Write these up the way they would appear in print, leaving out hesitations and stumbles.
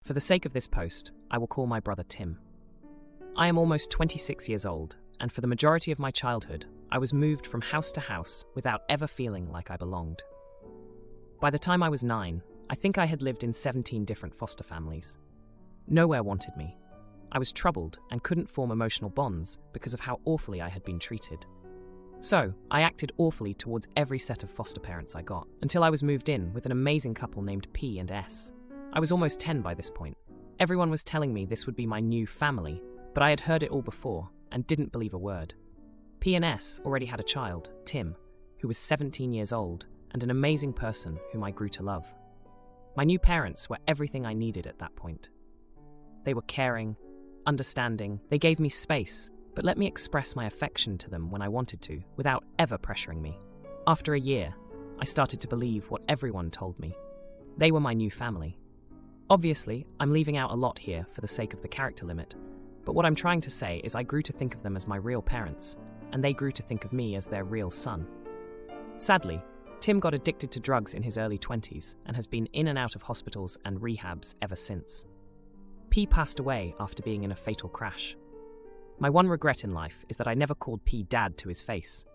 For the sake of this post, I will call my brother Tim. I am almost 26 years old, and for the majority of my childhood, I was moved from house to house without ever feeling like I belonged. By the time I was 9, I think I had lived in 17 different foster families. Nowhere wanted me. I was troubled and couldn't form emotional bonds because of how awfully I had been treated. So, I acted awfully towards every set of foster parents I got, until I was moved in with an amazing couple named P and S. I was almost 10 by this point. Everyone was telling me this would be my new family, but I had heard it all before and didn't believe a word. P and S already had a child, Tim, who was 17 years old and an amazing person whom I grew to love. My new parents were everything I needed at that point. They were caring, understanding, they gave me space, but let me express my affection to them when I wanted to, without ever pressuring me. After a year, I started to believe what everyone told me. They were my new family. Obviously, I'm leaving out a lot here for the sake of the character limit, but what I'm trying to say is I grew to think of them as my real parents, and they grew to think of me as their real son. Sadly, Tim got addicted to drugs in his early 20s and has been in and out of hospitals and rehabs ever since. P passed away after being in a fatal crash. My one regret in life is that I never called P Dad to his face.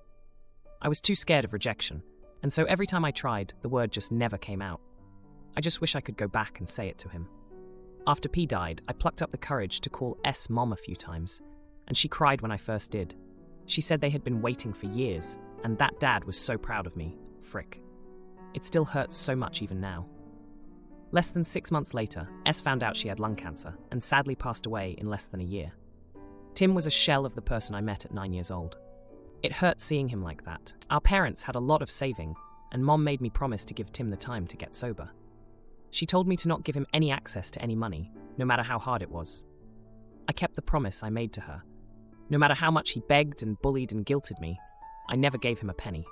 I was too scared of rejection, and so every time I tried, the word just never came out. I just wish I could go back and say it to him. After P died, I plucked up the courage to call S Mom a few times, and she cried when I first did. She said they had been waiting for years, and that Dad was so proud of me. Frick. It still hurts so much even now. Less than 6 months later, S found out she had lung cancer and sadly passed away in less than a year. Tim was a shell of the person I met at 9 years old. It hurt seeing him like that. Our parents had a lot of saving, and Mom made me promise to give Tim the time to get sober. She told me to not give him any access to any money, no matter how hard it was. I kept the promise I made to her. No matter how much he begged and bullied and guilted me, I never gave him a penny.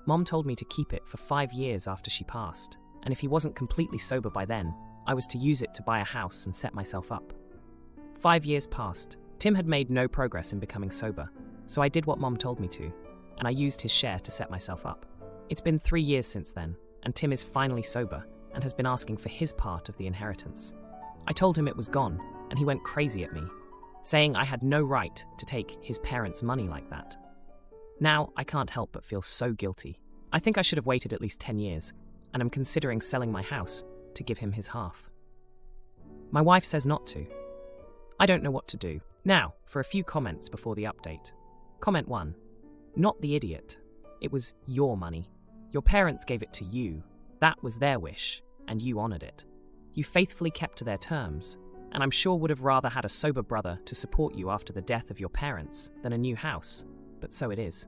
Mom told me to keep it for 5 years after she passed, and if he wasn't completely sober by then, I was to use it to buy a house and set myself up. 5 years passed. Tim had made no progress in becoming sober, so I did what Mom told me to, and I used his share to set myself up. It's been 3 years since then, and Tim is finally sober and has been asking for his part of the inheritance. I told him it was gone, and he went crazy at me, saying I had no right to take his parents' money like that. Now, I can't help but feel so guilty. I think I should have waited at least 10 years, and I'm considering selling my house to give him his half. My wife says not to. I don't know what to do. Now, for a few comments before the update. Comment 1. Not the idiot. It was your money. Your parents gave it to you. That was their wish, and you honored it. You faithfully kept to their terms, and I'm sure would have rather had a sober brother to support you after the death of your parents than a new house, but so it is.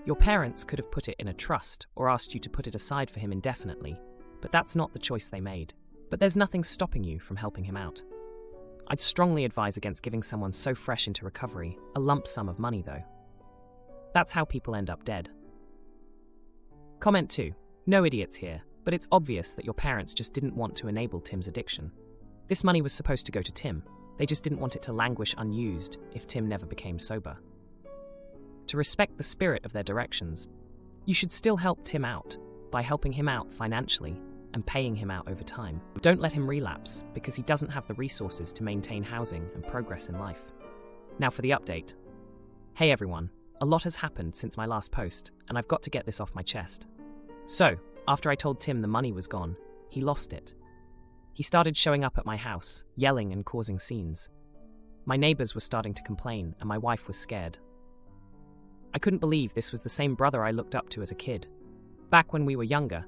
Your parents could have put it in a trust or asked you to put it aside for him indefinitely, but that's not the choice they made. But there's nothing stopping you from helping him out. I'd strongly advise against giving someone so fresh into recovery a lump sum of money, though. That's how people end up dead. Comment 2. No idiots here, but it's obvious that your parents just didn't want to enable Tim's addiction. This money was supposed to go to Tim. They just didn't want it to languish unused if Tim never became sober. To respect the spirit of their directions, you should still help Tim out by helping him out financially and paying him out over time. Don't let him relapse because he doesn't have the resources to maintain housing and progress in life. Now for the update. Hey everyone, a lot has happened since my last post, and I've got to get this off my chest. So, after I told Tim the money was gone, he lost it. He started showing up at my house, yelling and causing scenes. My neighbors were starting to complain, and my wife was scared. I couldn't believe this was the same brother I looked up to as a kid. Back when we were younger,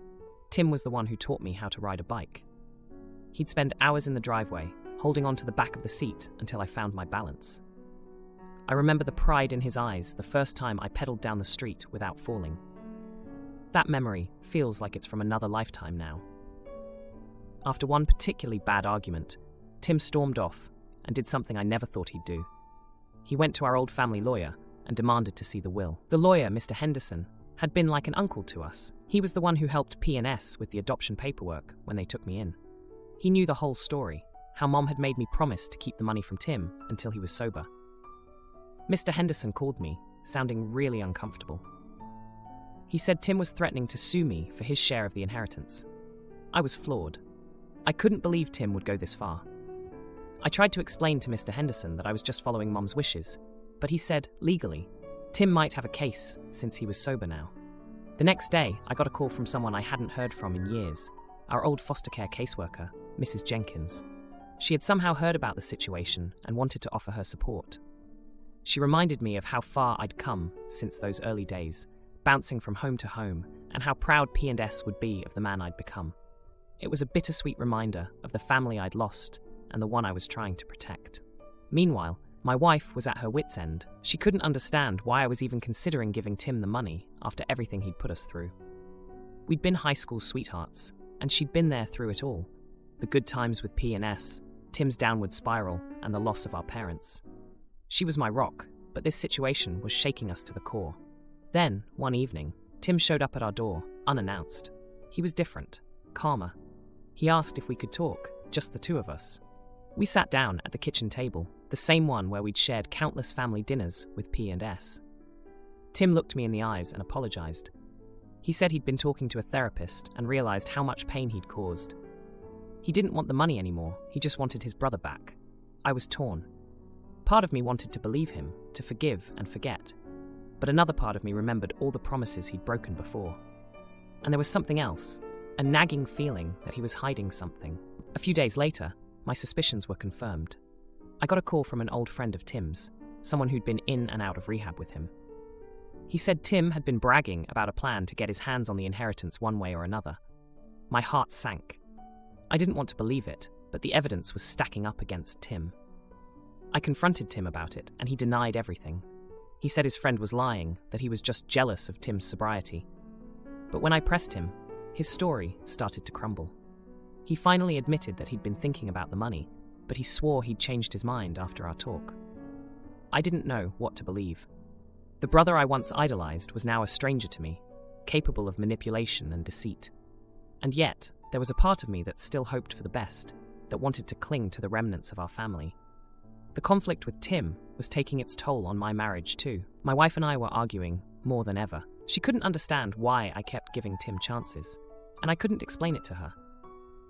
Tim was the one who taught me how to ride a bike. He'd spend hours in the driveway, holding onto the back of the seat until I found my balance. I remember the pride in his eyes the first time I pedaled down the street without falling. That memory feels like it's from another lifetime now. After one particularly bad argument, Tim stormed off and did something I never thought he'd do. He went to our old family lawyer and demanded to see the will. The lawyer, Mr. Henderson, had been like an uncle to us. He was the one who helped P&S with the adoption paperwork when they took me in. He knew the whole story, how Mom had made me promise to keep the money from Tim until he was sober. Mr. Henderson called me, sounding really uncomfortable. He said Tim was threatening to sue me for his share of the inheritance. I was floored. I couldn't believe Tim would go this far. I tried to explain to Mr. Henderson that I was just following Mum's wishes, but he said, legally, Tim might have a case since he was sober now. The next day, I got a call from someone I hadn't heard from in years, our old foster care caseworker, Mrs. Jenkins. She had somehow heard about the situation and wanted to offer her support. She reminded me of how far I'd come since those early days, bouncing from home to home, and how proud P&S would be of the man I'd become. It was a bittersweet reminder of the family I'd lost and the one I was trying to protect. Meanwhile, my wife was at her wit's end. She couldn't understand why I was even considering giving Tim the money after everything he'd put us through. We'd been high school sweethearts, and she'd been there through it all. The good times with P&S, Tim's downward spiral, and the loss of our parents. She was my rock, but this situation was shaking us to the core. Then, one evening, Tim showed up at our door, unannounced. He was different, calmer. He asked if we could talk, just the two of us. We sat down at the kitchen table, the same one where we'd shared countless family dinners with P&S. Tim looked me in the eyes and apologized. He said he'd been talking to a therapist and realized how much pain he'd caused. He didn't want the money anymore, he just wanted his brother back. I was torn. Part of me wanted to believe him, to forgive and forget. But another part of me remembered all the promises he'd broken before. And there was something else, a nagging feeling that he was hiding something. A few days later, my suspicions were confirmed. I got a call from an old friend of Tim's, someone who'd been in and out of rehab with him. He said Tim had been bragging about a plan to get his hands on the inheritance one way or another. My heart sank. I didn't want to believe it, but the evidence was stacking up against Tim. I confronted Tim about it, and he denied everything. He said his friend was lying, that he was just jealous of Tim's sobriety. But when I pressed him, his story started to crumble. He finally admitted that he'd been thinking about the money, but he swore he'd changed his mind after our talk. I didn't know what to believe. The brother I once idolized was now a stranger to me, capable of manipulation and deceit. And yet, there was a part of me that still hoped for the best, that wanted to cling to the remnants of our family. The conflict with Tim was taking its toll on my marriage too. My wife and I were arguing more than ever. She couldn't understand why I kept giving Tim chances, and I couldn't explain it to her.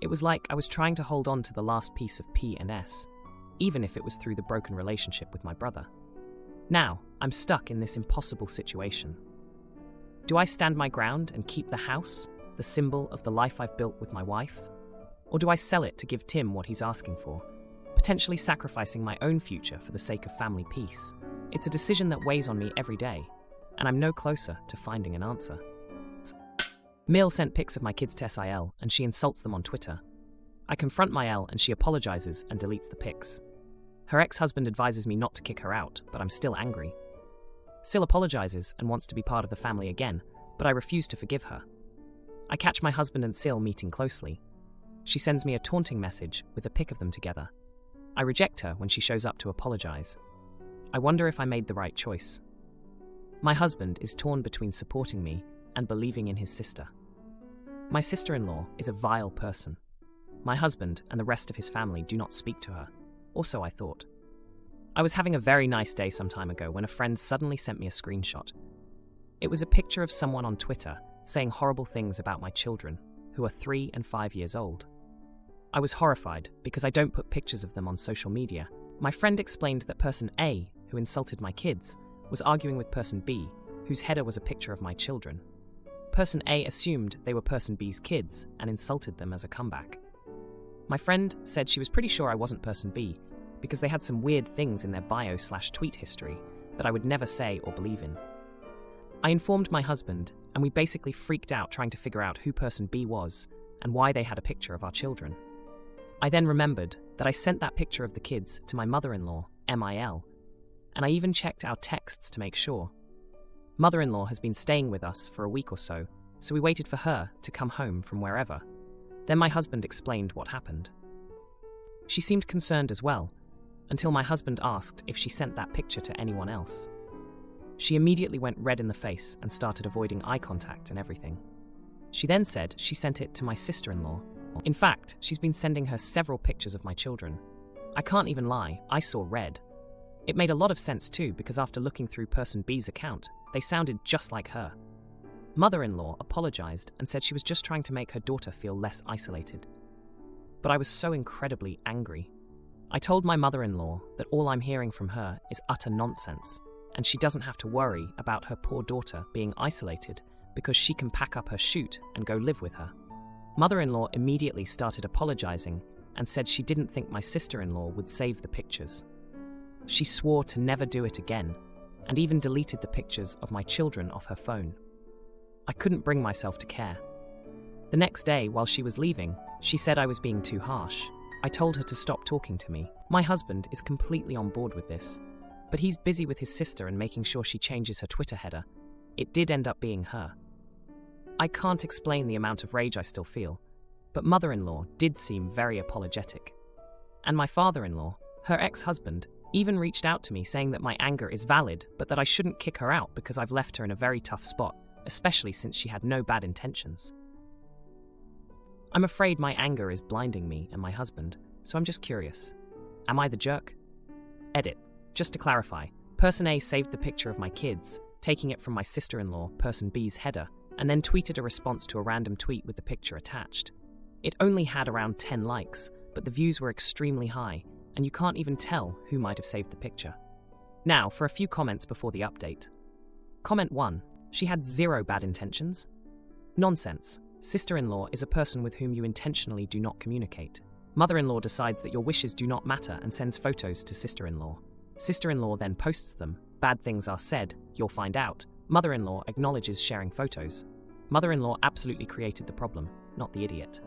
It was like I was trying to hold on to the last piece of P&S, even if it was through the broken relationship with my brother. Now, I'm stuck in this impossible situation. Do I stand my ground and keep the house, the symbol of the life I've built with my wife? Or do I sell it to give Tim what he's asking for, potentially sacrificing my own future for the sake of family peace? It's a decision that weighs on me every day, and I'm no closer to finding an answer. Mill sent pics of my kids to SIL, and she insults them on Twitter. I confront my L, and she apologizes and deletes the pics. Her ex-husband advises me not to kick her out, but I'm still angry. Sil apologizes and wants to be part of the family again, but I refuse to forgive her. I catch my husband and Sil meeting closely. She sends me a taunting message with a pic of them together. I reject her when she shows up to apologize. I wonder if I made the right choice. My husband is torn between supporting me and believing in his sister. My sister-in-law is a vile person. My husband and the rest of his family do not speak to her, or so I thought. I was having a very nice day some time ago when a friend suddenly sent me a screenshot. It was a picture of someone on Twitter saying horrible things about my children, who are 3 and 5 years old. I was horrified because I don't put pictures of them on social media. My friend explained that person A, who insulted my kids, was arguing with person B, whose header was a picture of my children. Person A assumed they were person B's kids and insulted them as a comeback. My friend said she was pretty sure I wasn't person B because they had some weird things in their bio/tweet history that I would never say or believe in. I informed my husband, and we basically freaked out trying to figure out who person B was and why they had a picture of our children. I then remembered that I sent that picture of the kids to my mother-in-law, MIL, and I even checked our texts to make sure. Mother-in-law has been staying with us for a week or so we waited for her to come home from wherever. Then my husband explained what happened. She seemed concerned as well, until my husband asked if she sent that picture to anyone else. She immediately went red in the face and started avoiding eye contact and everything. She then said she sent it to my sister-in-law. In fact, she's been sending her several pictures of my children. I can't even lie, I saw red. It made a lot of sense too, because after looking through person B's account, they sounded just like her. Mother-in-law apologized and said she was just trying to make her daughter feel less isolated. but I was so incredibly angry. I told my mother-in-law that all I'm hearing from her is utter nonsense, and she doesn't have to worry about her poor daughter being isolated because she can pack up her chute and go live with her. Mother-in-law immediately started apologizing and said she didn't think my sister-in-law would save the pictures. She swore to never do it again, and even deleted the pictures of my children off her phone. I couldn't bring myself to care. The next day, while she was leaving, she said I was being too harsh. I told her to stop talking to me. My husband is completely on board with this, but he's busy with his sister and making sure she changes her Twitter header. It did end up being her. I can't explain the amount of rage I still feel, but mother-in-law did seem very apologetic. And my father-in-law, her ex-husband, even reached out to me saying that my anger is valid, but that I shouldn't kick her out because I've left her in a very tough spot, especially since she had no bad intentions. I'm afraid my anger is blinding me and my husband, so I'm just curious. Am I the jerk? Edit. Just to clarify, Person A saved the picture of my kids, taking it from my sister-in-law, Person B's header, and then tweeted a response to a random tweet with the picture attached. It only had around 10 likes, but the views were extremely high, and you can't even tell who might have saved the picture. Now, for a few comments before the update. Comment 1. She had zero bad intentions. Nonsense. Sister-in-law is a person with whom you intentionally do not communicate. Mother-in-law decides that your wishes do not matter and sends photos to sister-in-law. Sister-in-law then posts them. Bad things are said, you'll find out. Mother-in-law acknowledges sharing photos. Mother-in-law absolutely created the problem, not the idiot.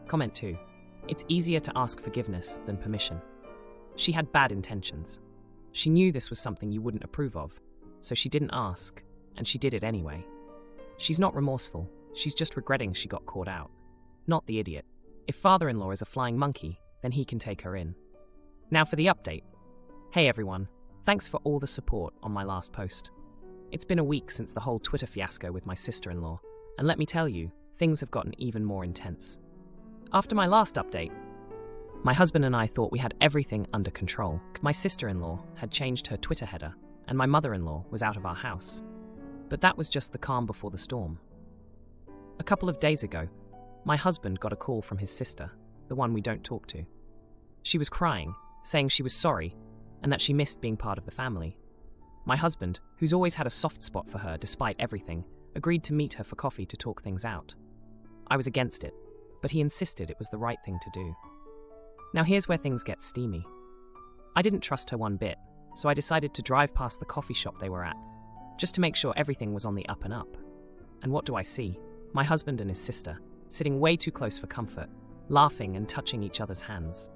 Comment 2. It's easier to ask forgiveness than permission. She had bad intentions. She knew this was something you wouldn't approve of, so she didn't ask, and she did it anyway. She's not remorseful, she's just regretting she got caught out. Not the idiot. If father-in-law is a flying monkey, then he can take her in. Now for the update. Hey everyone, thanks for all the support on my last post. It's been a week since the whole Twitter fiasco with my sister-in-law, and let me tell you, things have gotten even more intense. After my last update, my husband and I thought we had everything under control. My sister-in-law had changed her Twitter header, and my mother-in-law was out of our house. But that was just the calm before the storm. A couple of days ago, my husband got a call from his sister, the one we don't talk to. She was crying, saying she was sorry, and that she missed being part of the family. My husband, who's always had a soft spot for her despite everything, agreed to meet her for coffee to talk things out. I was against it, but he insisted it was the right thing to do. Now here's where things get steamy. I didn't trust her one bit, so I decided to drive past the coffee shop they were at, just to make sure everything was on the up and up. And what do I see? My husband and his sister, sitting way too close for comfort, laughing and touching each other's hands.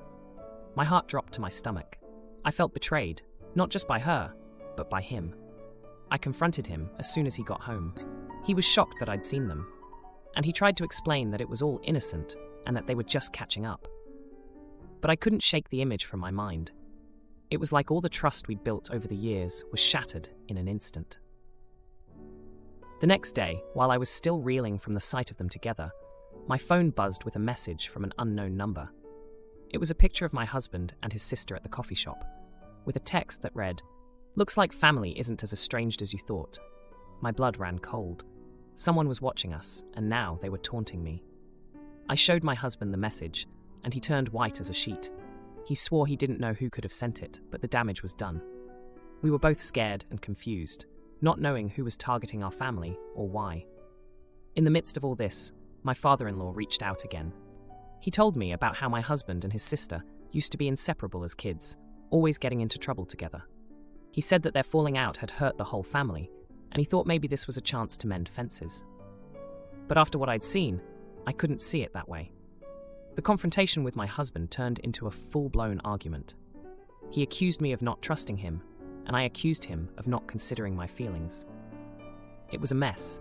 My heart dropped to my stomach. I felt betrayed, not just by her, but by him. I confronted him as soon as he got home. He was shocked that I'd seen them, and he tried to explain that it was all innocent and that they were just catching up. But I couldn't shake the image from my mind. It was like all the trust we'd built over the years was shattered in an instant. The next day, while I was still reeling from the sight of them together, my phone buzzed with a message from an unknown number. It was a picture of my husband and his sister at the coffee shop, with a text that read, "Looks like family isn't as estranged as you thought." My blood ran cold. Someone was watching us, and now they were taunting me. I showed my husband the message, and he turned white as a sheet. He swore he didn't know who could have sent it, but the damage was done. We were both scared and confused, not knowing who was targeting our family or why. In the midst of all this, my father-in-law reached out again. He told me about how my husband and his sister used to be inseparable as kids, always getting into trouble together. He said that their falling out had hurt the whole family, and he thought maybe this was a chance to mend fences. But after what I'd seen, I couldn't see it that way. The confrontation with my husband turned into a full-blown argument. He accused me of not trusting him, and I accused him of not considering my feelings. It was a mess.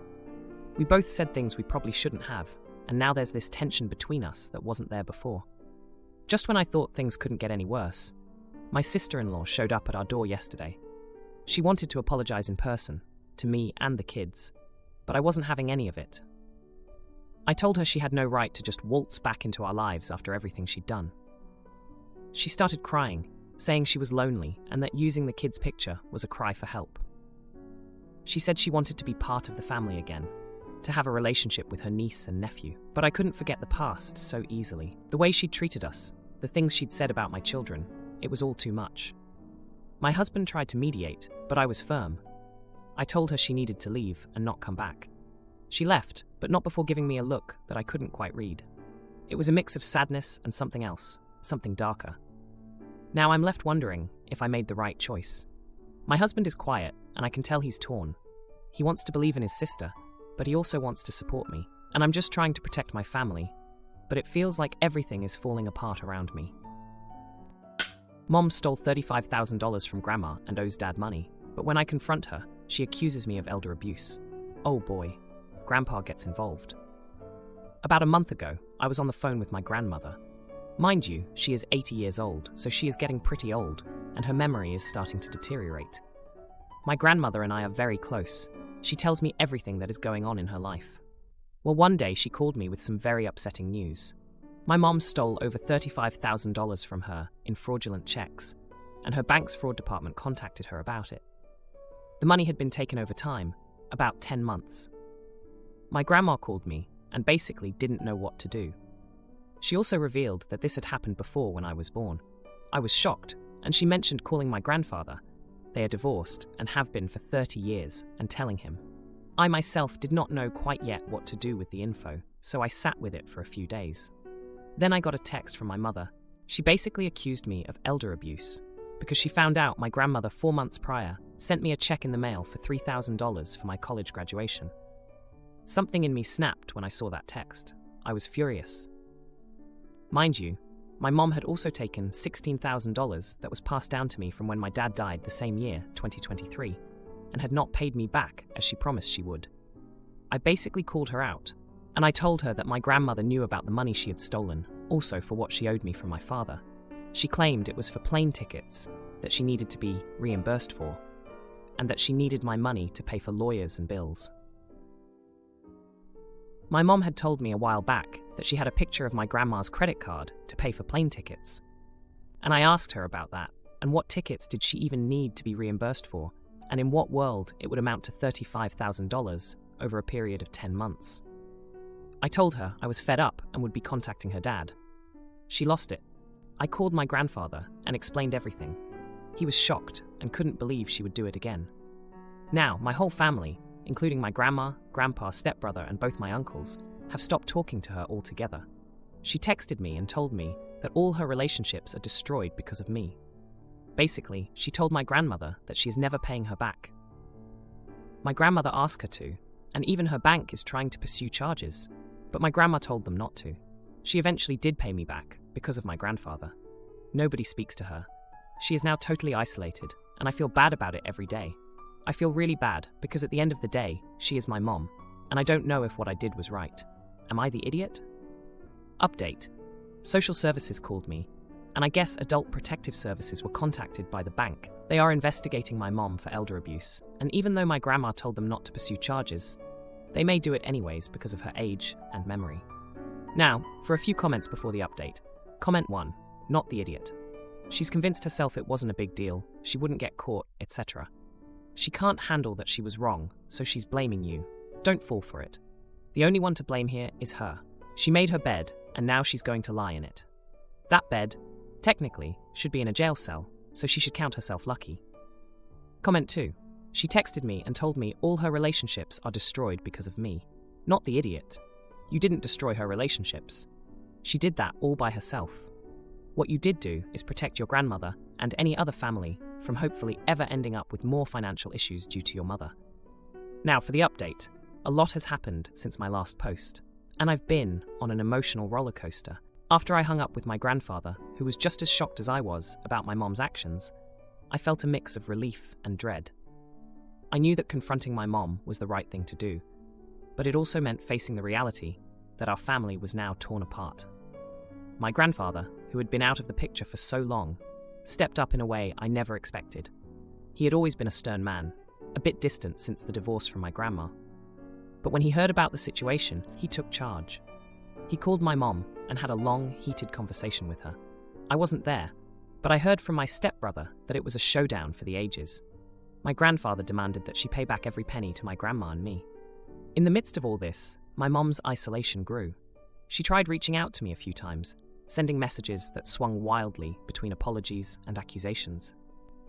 We both said things we probably shouldn't have, and now there's this tension between us that wasn't there before. Just when I thought things couldn't get any worse, my sister-in-law showed up at our door yesterday. She wanted to apologize in person, to me and the kids, but I wasn't having any of it. I told her she had no right to just waltz back into our lives after everything she'd done. She started crying, saying she was lonely and that using the kids' picture was a cry for help. She said she wanted to be part of the family again, to have a relationship with her niece and nephew. But I couldn't forget the past so easily. The way she'd treated us, the things she'd said about my children, it was all too much. My husband tried to mediate, but I was firm. I told her she needed to leave and not come back. She left, but not before giving me a look that I couldn't quite read. It was a mix of sadness and something else, something darker. Now I'm left wondering if I made the right choice. My husband is quiet, and I can tell he's torn. He wants to believe in his sister, but he also wants to support me, and I'm just trying to protect my family, but it feels like everything is falling apart around me. Mom stole $35,000 from Grandma and owes Dad money, but when I confront her, she accuses me of elder abuse. Oh boy, Grandpa gets involved. About a month ago, I was on the phone with my grandmother. Mind you, she is 80 years old, so she is getting pretty old, and her memory is starting to deteriorate. My grandmother and I are very close. She tells me everything that is going on in her life. Well, one day she called me with some very upsetting news. My mom stole over $35,000 from her in fraudulent checks, and her bank's fraud department contacted her about it. The money had been taken over time, about 10 months. My grandma called me and basically didn't know what to do. She also revealed that this had happened before when I was born. I was shocked, and she mentioned calling my grandfather. They are divorced and have been for 30 years, and telling him. I myself did not know quite yet what to do with the info, so I sat with it for a few days. Then I got a text from my mother. She basically accused me of elder abuse because she found out my grandmother 4 months prior sent me a check in the mail for $3,000 for my college graduation. Something in me snapped when I saw that text. I was furious. Mind you, my mom had also taken $16,000 that was passed down to me from when my dad died the same year, 2023, and had not paid me back as she promised she would. I basically called her out, and I told her that my grandmother knew about the money she had stolen, also for what she owed me from my father. She claimed it was for plane tickets that she needed to be reimbursed for, and that she needed my money to pay for lawyers and bills. My mom had told me a while back that she had a picture of my grandma's credit card to pay for plane tickets. And I asked her about that, and what tickets did she even need to be reimbursed for, and in what world it would amount to $35,000 over a period of 10 months. I told her I was fed up and would be contacting her dad. She lost it. I called my grandfather and explained everything. He was shocked and couldn't believe she would do it again. Now, my whole family, including my grandma, grandpa, stepbrother, and both my uncles, have stopped talking to her altogether. She texted me and told me that all her relationships are destroyed because of me. Basically, she told my grandmother that she is never paying her back. My grandmother asked her to, and even her bank is trying to pursue charges, but my grandma told them not to. She eventually did pay me back because of my grandfather. Nobody speaks to her. She is now totally isolated, and I feel bad about it every day. I feel really bad because at the end of the day, she is my mom, and I don't know if what I did was right. Am I the idiot? Update. Social services called me, and I guess Adult Protective Services were contacted by the bank. They are investigating my mom for elder abuse, and even though my grandma told them not to pursue charges, they may do it anyways because of her age and memory. Now, for a few comments before the update. Comment 1. Not the idiot. She's convinced herself it wasn't a big deal, she wouldn't get caught, etc. She can't handle that she was wrong, so she's blaming you. Don't fall for it. The only one to blame here is her. She made her bed, and now she's going to lie in it. That bed, technically, should be in a jail cell, so she should count herself lucky. Comment 2. She texted me and told me all her relationships are destroyed because of me. Not the idiot. You didn't destroy her relationships. She did that all by herself. What you did do is protect your grandmother and any other family from hopefully ever ending up with more financial issues due to your mother. Now for the update. A lot has happened since my last post, and I've been on an emotional roller coaster. After I hung up with my grandfather, who was just as shocked as I was about my mom's actions, I felt a mix of relief and dread. I knew that confronting my mom was the right thing to do, but it also meant facing the reality that our family was now torn apart. My grandfather, who had been out of the picture for so long, stepped up in a way I never expected. He had always been a stern man, a bit distant since the divorce from my grandma. But when he heard about the situation, he took charge. He called my mom and had a long, heated conversation with her. I wasn't there, but I heard from my stepbrother that it was a showdown for the ages. My grandfather demanded that she pay back every penny to my grandma and me. In the midst of all this, my mom's isolation grew. She tried reaching out to me a few times, sending messages that swung wildly between apologies and accusations.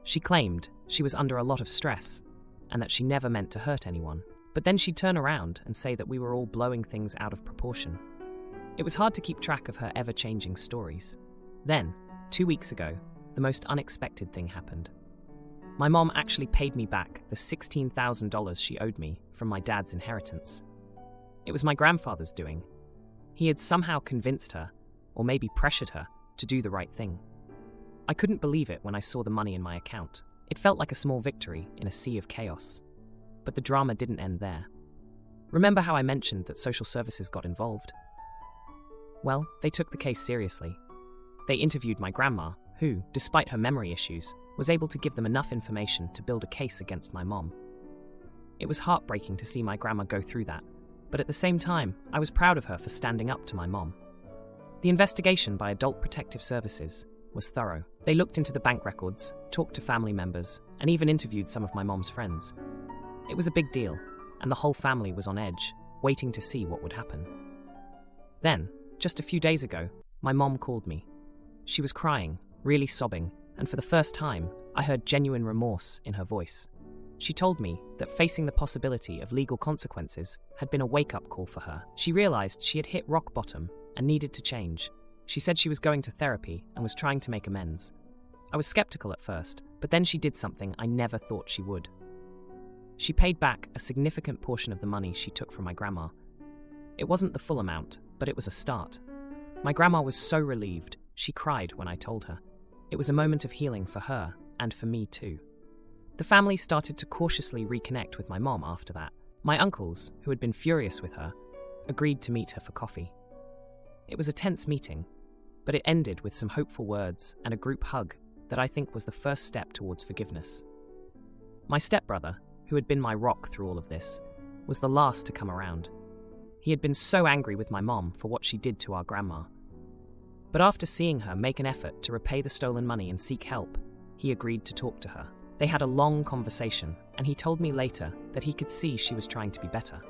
She claimed she was under a lot of stress and that she never meant to hurt anyone. But then she'd turn around and say that we were all blowing things out of proportion. It was hard to keep track of her ever-changing stories. Then, 2 weeks ago, the most unexpected thing happened. My mom actually paid me back the $16,000 she owed me from my dad's inheritance. It was my grandfather's doing. He had somehow convinced her, or maybe pressured her, to do the right thing. I couldn't believe it when I saw the money in my account. It felt like a small victory in a sea of chaos. But the drama didn't end there. Remember how I mentioned that social services got involved? Well, they took the case seriously. They interviewed my grandma, who, despite her memory issues, was able to give them enough information to build a case against my mom. It was heartbreaking to see my grandma go through that, but at the same time, I was proud of her for standing up to my mom. The investigation by Adult Protective Services was thorough. They looked into the bank records, talked to family members, and even interviewed some of my mom's friends. It was a big deal, and the whole family was on edge, waiting to see what would happen. Then, just a few days ago, my mom called me. She was crying, really sobbing, and for the first time, I heard genuine remorse in her voice. She told me that facing the possibility of legal consequences had been a wake-up call for her. She realized she had hit rock bottom and needed to change. She said she was going to therapy and was trying to make amends. I was skeptical at first, but then she did something I never thought she would. She paid back a significant portion of the money she took from my grandma. It wasn't the full amount, but it was a start. My grandma was so relieved, she cried when I told her. It was a moment of healing for her, and for me too. The family started to cautiously reconnect with my mom after that. My uncles, who had been furious with her, agreed to meet her for coffee. It was a tense meeting, but it ended with some hopeful words and a group hug that I think was the first step towards forgiveness. My stepbrother, who had been my rock through all of this, was the last to come around. He had been so angry with my mom for what she did to our grandma. But after seeing her make an effort to repay the stolen money and seek help, he agreed to talk to her. They had a long conversation, and he told me later that he could see she was trying to be better.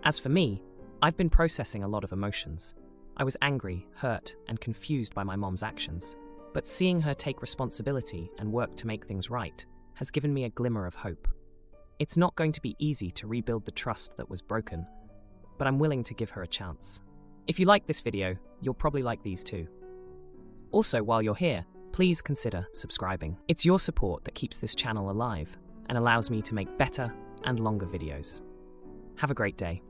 As for me, I've been processing a lot of emotions. I was angry, hurt, and confused by my mom's actions. But seeing her take responsibility and work to make things right has given me a glimmer of hope. It's not going to be easy to rebuild the trust that was broken, but I'm willing to give her a chance. If you like this video, you'll probably like these too. Also, while you're here, please consider subscribing. It's your support that keeps this channel alive and allows me to make better and longer videos. Have a great day.